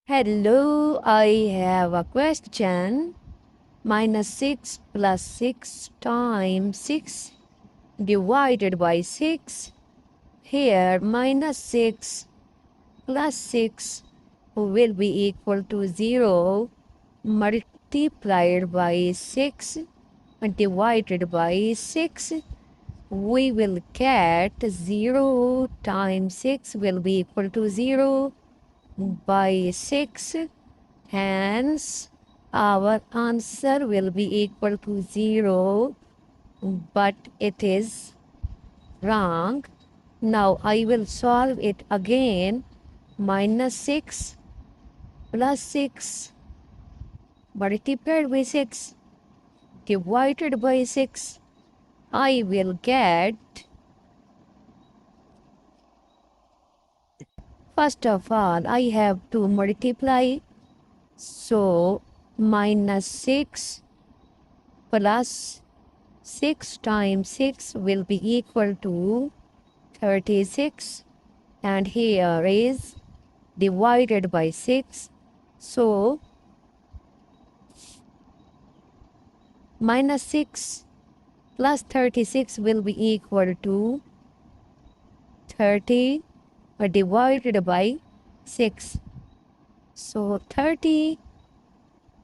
Hello, I have a question. Minus 6 plus 6 times 6 divided by 6. Here, minus 6 plus 6 will be equal to 0 multiplied by 6 divided by 6. We will get 0 times 6 will be equal to 0 by 6. Hence, our answer will be equal to 0, but it is wrong. Now, I will solve it again. Minus 6 plus 6 multiplied by 6 divided by 6. I will get, first of all, I have to multiply. So, minus 6 plus 6 times 6 will be equal to 36, and here is divided by 6. So, minus 6 plus 36 will be equal to 30 divided by 6. So, 30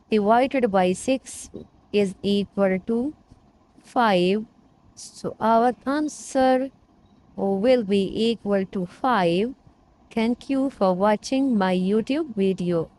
divided by 6 is equal to 5. So, our answer will be equal to 5. Thank you for watching my YouTube video.